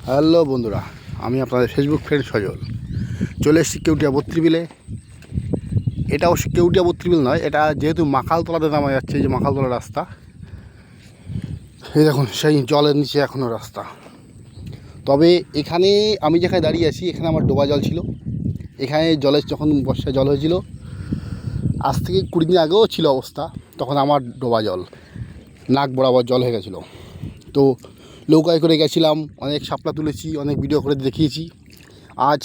Hello বন্ধুরা, আমি আপনাদের ফেসবুক ফ্রেন্ড সজল চলে এসেছি কেউটিয়া 32 বিলে। এটা অবশ্য কেউটিয়া 32 বিল নয়, এটা যেহেতু মাখালতলাতে নামা যাচ্ছে, এই যে মাখালতলা রাস্তা, এই দেখুন সেই জলের নিচে এখনও রাস্তা। তবে এখানে আমি যেখানে দাঁড়িয়ে আছি এখানে আমার ডোবা জল ছিল। এখানে জলের যখন বর্ষায় জল হয়েছিল, আজ থেকে 20 দিন আগেও ছিল অবস্থা, তখন আমার ডোবা জল নাক বরাবর জল হয়ে গেছিলো। তো নৌকায় করে গেছিলাম, অনেক শাপলা তুলেছি, অনেক ভিডিও করে দেখিয়েছি। আজ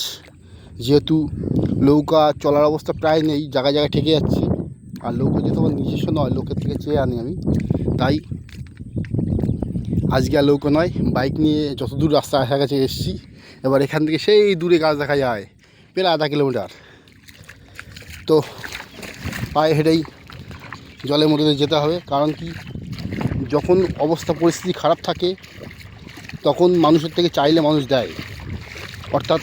যেহেতু নৌকা চলার অবস্থা প্রায় নেই, জায়গায় জায়গায় ঠেকে যাচ্ছে, আর নৌকা যেহেতু আমার নিজস্ব নয়, লোকের থেকে চেয়ে আনি আমি, তাই আজকে আর নৌকা নয়, বাইক নিয়ে যত দূর রাস্তা আসা গেছে এসেছি। এবার এখান থেকে সেই দূরে গাছ দেখা যায় প্রায় আধা কিলোমিটার। তো পায়ে হেঁটেই জলের মধ্যে যেতে হবে, কারণ কি, যখন অবস্থা পরিস্থিতি খারাপ থাকে তখন মানুষের থেকে চাইলে মানুষ দেয়। অর্থাৎ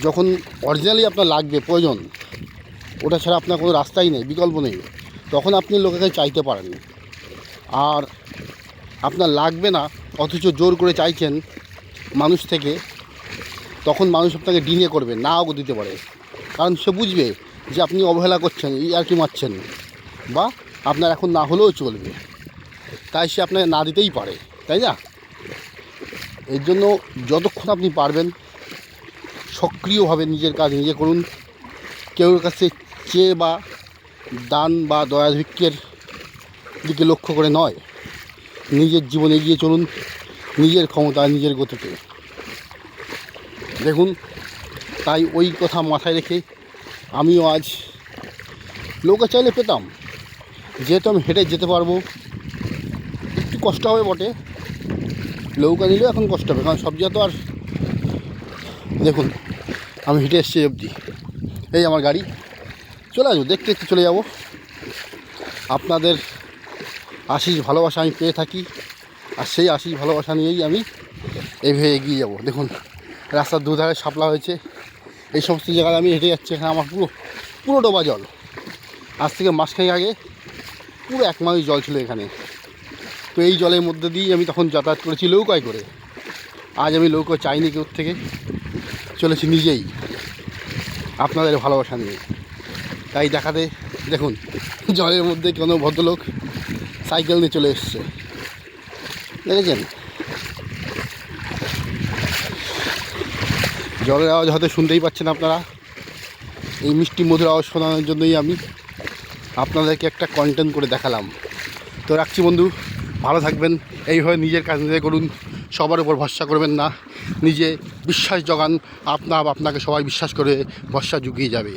যখন অরিজিনালি আপনার লাগবে, প্রয়োজন, ওটা ছাড়া আপনার কোনো রাস্তাই নেই, বিকল্প নেই, তখন আপনি লোকের চাইতে পারেন। আর আপনার লাগবে না অথচ জোর করে চাইছেন মানুষ থেকে, তখন মানুষ আপনাকে ডিনে করবে, নাও দিতে পারে। কারণ সে বুঝবে যে আপনি অবহেলা করছেন, এই আর কি মারছেন, বা আপনার এখন না হলেও চলবে, তাই সে আপনাকে না দিতেই পারে, তাই না? এর জন্য যতক্ষণ আপনি পারবেন সক্রিয়ভাবে নিজের কাজ নিজে করুন। কেউর কাছে চেয়ে বা দান বা দয়াভিক্ষের দিকে লক্ষ্য করে নয়, নিজের জীবন এগিয়ে চলুন, নিজের ক্ষমতা নিজের গতিতে। দেখুন, তাই ওই কথা মাথায় রেখে আমিও আজ নৌকা চাইলে পেতাম, যেহেতু আমি হেঁটে যেতে পারবো, একটু কষ্ট হবে বটে, নৌকা নিলেও এখন কষ্ট হবে, কারণ সব জায়গা তো আর। দেখুন, আমি হেঁটে এসছি অবধি, এই আমার গাড়ি, চলে আসবো, দেখতে দেখতে চলে যাব। আপনাদের আশিস ভালোবাসা আমি পেয়ে থাকি, আর সেই আশিস ভালোবাসা নিয়েই আমি এইভাবে এগিয়ে যাব। দেখুন, রাস্তার দুধারে শাপলা হয়েছে, এই সমস্ত জায়গায় আমি হেঁটে যাচ্ছি। এখানে আমার পুরো ডোবা জল। আজ থেকে মাসখানেক আগে পুরো 1 মাস জল ছিল এখানে। তো এই জলের মধ্যে দিয়েই আমি তখন যাতায়াত করেছি নৌকায় করে। আজ আমি নৌকা চাইনি কেউ থেকে, চলেছি নিজেই আপনাদের ভালোবাসা নিয়ে। তাই দেখাতে, দেখুন, জলের মধ্যে কোনো ভদ্রলোক সাইকেল নিয়ে চলে এসছে, দেখেছেন? জলের আওয়াজ হয়তো শুনতেই পাচ্ছেন আপনারা। এই মিষ্টি মধুর আওয়াজ শোনানোর জন্যই আমি আপনাদেরকে একটা কন্টেন্ট করে দেখালাম। তো রাখছি বন্ধু, ভালো থাকবেন, এইভাবে নিজের কাজ নিজে করুন, সবার উপর ভরসা করবেন না, নিজে বিশ্বাস জগান, আপনাকে সবাই বিশ্বাস করে ভরসা জুগিয়ে যাবে।